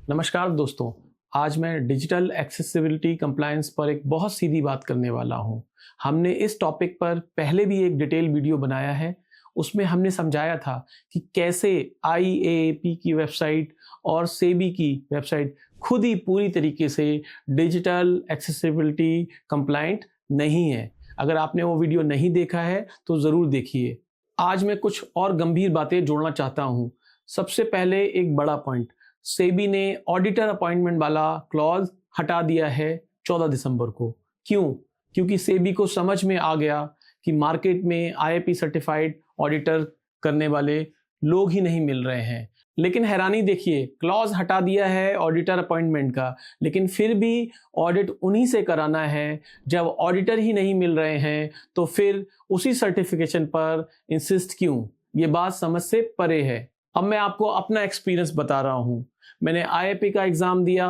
नमस्कार दोस्तों। आज मैं डिजिटल एक्सेसिबिलिटी कंप्लायंस पर एक बहुत सीधी बात करने वाला हूं। हमने इस टॉपिक पर पहले भी एक डिटेल वीडियो बनाया है। उसमें हमने समझाया था कि कैसे IAAP की वेबसाइट और सेबी की वेबसाइट खुद ही पूरी तरीके से डिजिटल एक्सेसिबिलिटी कंप्लायंट नहीं है। अगर आपने वो वीडियो नहीं देखा है तो ज़रूर देखिए। आज मैं कुछ और गंभीर बातें जोड़ना चाहता हूँ। सबसे पहले एक बड़ा पॉइंट, सेबी ने ऑडिटर अपॉइंटमेंट वाला क्लॉज हटा दिया है 14 दिसंबर को। क्यों? क्योंकि सेबी को समझ में आ गया कि मार्केट में IAP सर्टिफाइड ऑडिटर करने वाले लोग ही नहीं मिल रहे हैं। लेकिन हैरानी देखिए, क्लॉज हटा दिया है ऑडिटर अपॉइंटमेंट का, लेकिन फिर भी ऑडिट उन्हीं से कराना है। जब ऑडिटर ही नहीं मिल रहे हैं तो फिर उसी सर्टिफिकेशन पर इंसिस्ट क्यों? ये बात समझ से परे है। अब मैं आपको अपना एक्सपीरियंस बता रहा हूँ। मैंने IAP का एग्ज़ाम दिया,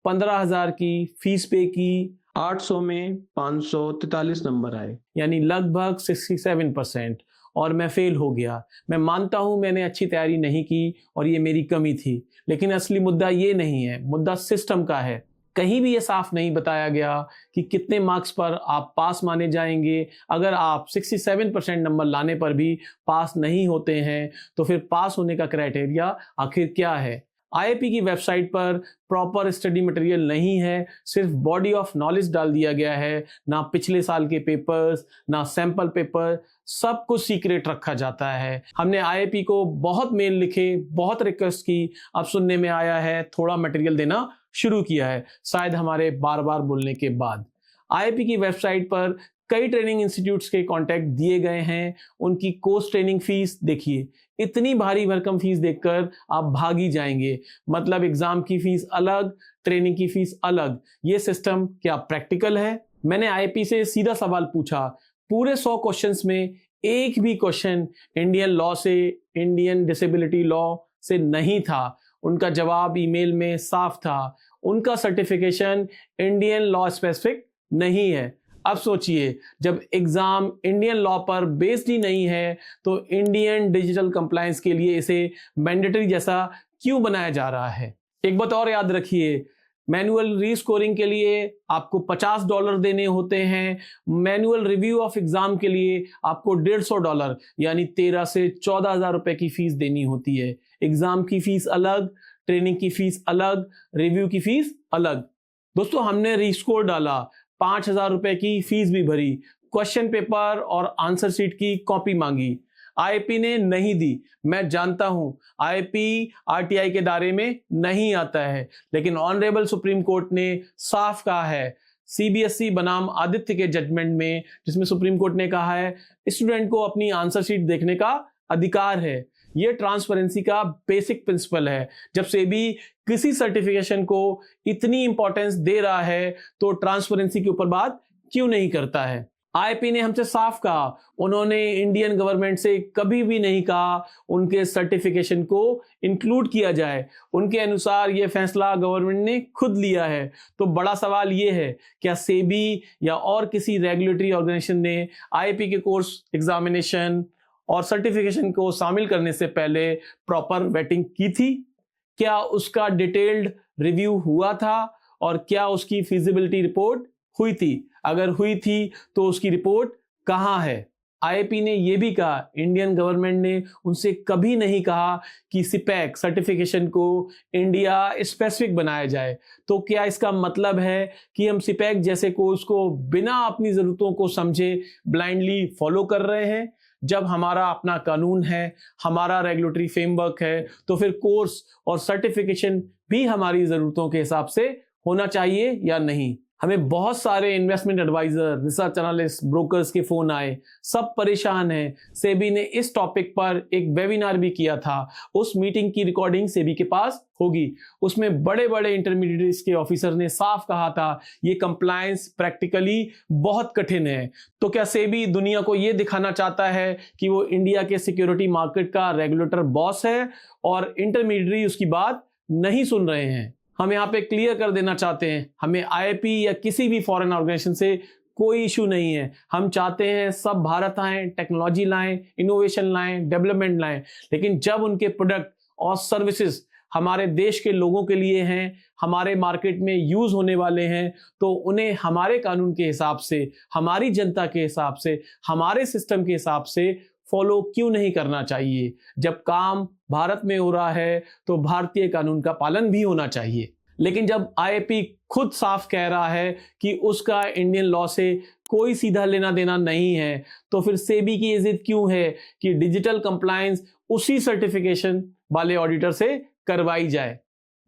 15,000 की फीस पे की, 800 में 543 नंबर आए, यानी लगभग 67%, और मैं फेल हो गया। मैं मानता हूँ मैंने अच्छी तैयारी नहीं की और ये मेरी कमी थी, लेकिन असली मुद्दा ये नहीं है, मुद्दा सिस्टम का है। कहीं भी ये साफ नहीं बताया गया कि कितने मार्क्स पर आप पास माने जाएंगे। अगर आप 67% नंबर लाने पर भी पास नहीं होते हैं तो फिर पास होने का क्राइटेरिया आखिर क्या है? IAP की वेबसाइट पर प्रॉपर स्टडी मटेरियल नहीं है, सिर्फ बॉडी ऑफ नॉलेज डाल दिया गया है। ना पिछले साल के पेपर्स, ना सैंपल पेपर, सब कुछ सीक्रेट रखा जाता है। हमने IAP को बहुत मेल लिखे, बहुत रिक्वेस्ट की, अब सुनने में आया है थोड़ा मटेरियल देना शुरू किया है, शायद हमारे बार बार बोलने के बाद। IAP की वेबसाइट पर कई ट्रेनिंग इंस्टीट्यूट्स के कॉन्टैक्ट दिए गए हैं। उनकी कोर्स ट्रेनिंग फीस देखिए, इतनी भारी भरकम फीस देखकर आप भाग ही जाएंगे। मतलब एग्जाम की फीस अलग, ट्रेनिंग की फीस अलग। ये सिस्टम क्या प्रैक्टिकल है? मैंने IAP से सीधा सवाल पूछा। पूरे 100 क्वेश्चंस में एक भी क्वेश्चन इंडियन लॉ से, इंडियन डिसेबिलिटी लॉ से नहीं था। उनका जवाब ईमेल में साफ था, उनका सर्टिफिकेशन इंडियन लॉ स्पेसिफिक नहीं है। अब सोचिए, जब एग्जाम इंडियन लॉ पर बेस्ड ही नहीं है तो इंडियन डिजिटल कंप्लायंस के लिए इसे मैंडेटरी जैसा क्यों बनाया जा रहा है? एक बात और याद रखिए, मैनुअल रीस्कोरिंग के लिए आपको $50 देने होते हैं। मैनुअल रिव्यू ऑफ एग्जाम के लिए आपको $150 यानी 13 से 14,000 रुपए की फीस देनी होती है। एग्जाम की फीस अलग, ट्रेनिंग की फीस अलग, रिव्यू की फीस अलग। दोस्तों, हमने रीस्कोर डाला, 5,000 रुपए की फीस भी भरी, क्वेश्चन पेपर और आंसर शीट की कॉपी मांगी। IAP ने नहीं दी। मैं जानता हूं IAP RTI के दायरे में नहीं आता है, लेकिन ऑनरेबल सुप्रीम कोर्ट ने साफ कहा है CBSE बनाम आदित्य के जजमेंट में, जिसमें सुप्रीम कोर्ट ने कहा है स्टूडेंट को अपनी आंसर शीट देखने का अधिकार है। यह ट्रांसपेरेंसी का बेसिक प्रिंसिपल है। जब सेबी किसी सर्टिफिकेशन को इतनी इंपॉर्टेंस दे रहा है तो ट्रांसपेरेंसी के ऊपर बात क्यों नहीं करता है? IAP ने हमसे साफ कहा, उन्होंने इंडियन गवर्नमेंट से कभी भी नहीं कहा उनके सर्टिफिकेशन को इंक्लूड किया जाए। उनके अनुसार यह फैसला गवर्नमेंट ने खुद लिया है। तो बड़ा सवाल यह है, क्या सेबी या और किसी रेगुलेटरी ऑर्गेनाइजेशन ने IAP के कोर्स, एग्जामिनेशन और सर्टिफिकेशन को शामिल करने से पहले प्रॉपर वेटिंग की थी? क्या उसका डिटेल्ड रिव्यू हुआ था? और क्या उसकी फिजिबिलिटी रिपोर्ट हुई थी? अगर हुई थी तो उसकी रिपोर्ट कहां है? IAP ने यह भी कहा, इंडियन गवर्नमेंट ने उनसे कभी नहीं कहा कि सिपैक सर्टिफिकेशन को इंडिया स्पेसिफिक बनाया जाए। तो क्या इसका मतलब है कि हम सिपैक जैसे कोर्स को बिना अपनी जरूरतों को समझे ब्लाइंडली फॉलो कर रहे हैं? जब हमारा अपना कानून है, हमारा रेगुलेटरी फ्रेमवर्क है, तो फिर कोर्स और सर्टिफिकेशन भी हमारी जरूरतों के हिसाब से होना चाहिए या नहीं? हमें बहुत सारे investment adviser, research analyst, brokers के फोन आए, सब परेशान हैं। सेबी ने इस टॉपिक पर एक वेबिनार भी किया था। उस मीटिंग की रिकॉर्डिंग सेबी के पास होगी। उसमें बड़े बड़े इंटरमीडिएट्स के ऑफिसर ने साफ कहा था ये कंप्लायंस प्रैक्टिकली बहुत कठिन है। तो क्या सेबी दुनिया को ये दिखाना चाहता है कि वो इंडिया के सिक्योरिटी मार्केट का रेगुलेटर बॉस है और इंटरमीडिएट उसकी बात नहीं सुन रहे हैं? हम यहाँ पे क्लियर कर देना चाहते हैं, हमें IAP या किसी भी फॉरेन ऑर्गेनाइजेशन से कोई इशू नहीं है। हम चाहते हैं सब भारत आएं, टेक्नोलॉजी लाएं, इनोवेशन लाएं, डेवलपमेंट लाएं, लेकिन जब उनके प्रोडक्ट और सर्विसेज हमारे देश के लोगों के लिए हैं, हमारे मार्केट में यूज होने वाले हैं, तो उन्हें हमारे कानून के हिसाब से, हमारी जनता के हिसाब से, हमारे सिस्टम के हिसाब से फॉलो क्यों नहीं करना चाहिए। जब काम भारत में हो रहा है तो भारतीय कानून का पालन भी होना चाहिए। लेकिन जब आईएपी खुद साफ कह रहा है कि उसका इंडियन लॉ से कोई सीधा लेना देना नहीं है, तो फिर सेबी की इज्जत क्यों है कि डिजिटल कंप्लायंस उसी सर्टिफिकेशन वाले ऑडिटर से करवाई जाए।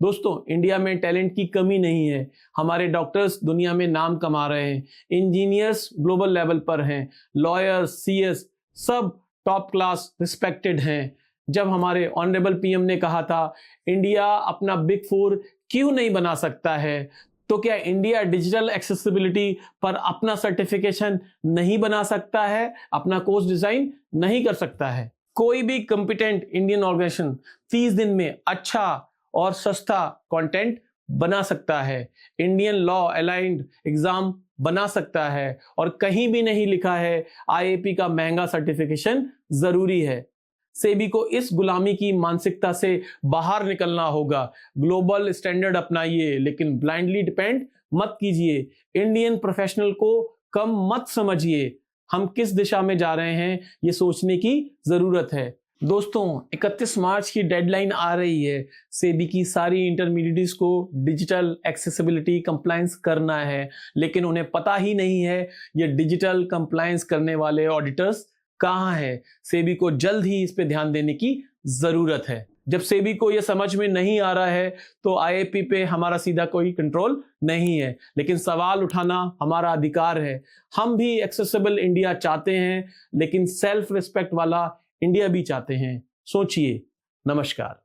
दोस्तों, इंडिया में टैलेंट की कमी नहीं है। हमारे डॉक्टर्स दुनिया में नाम कमा रहे हैं, इंजीनियर्स ग्लोबल लेवल पर हैं, लॉयर्स, सीएस सब टॉप क्लास रिस्पेक्टेड हैं। जब हमारे ऑनरेबल पीएम ने कहा था इंडिया अपना बिग फोर क्यों नहीं बना सकता है, तो क्या इंडिया डिजिटल एक्सेसिबिलिटी पर अपना सर्टिफिकेशन नहीं बना सकता है, अपना कोर्स डिजाइन नहीं कर सकता है? कोई भी कॉम्पिटेंट इंडियन ऑर्गेनाइजेशन 30 दिन में अच्छा और सस्ता कंटेंट बना सकता है, इंडियन लॉ अलाइंड एग्जाम बना सकता है, और कहीं भी नहीं लिखा है आईएपी का महंगा सर्टिफिकेशन जरूरी है। सेबी को इस गुलामी की मानसिकता से बाहर निकलना होगा। ग्लोबल स्टैंडर्ड अपनाइए, लेकिन ब्लाइंडली डिपेंड मत कीजिए। इंडियन प्रोफेशनल को कम मत समझिए। हम किस दिशा में जा रहे हैं ये सोचने की जरूरत है। दोस्तों, 31 मार्च की डेडलाइन आ रही है। सेबी की सारी इंटरमीडिएट्स को डिजिटल एक्सेसिबिलिटी कंप्लायंस करना है, लेकिन उन्हें पता ही नहीं है ये डिजिटल कंप्लायंस करने वाले ऑडिटर्स कहाँ है। सेबी को जल्द ही इस पे ध्यान देने की जरूरत है। जब सेबी को यह समझ में नहीं आ रहा है तो आईएपी पे हमारा सीधा कोई कंट्रोल नहीं है, लेकिन सवाल उठाना हमारा अधिकार है। हम भी एक्सेसिबल इंडिया चाहते हैं, लेकिन सेल्फ रिस्पेक्ट वाला इंडिया भी चाहते हैं। सोचिए। नमस्कार।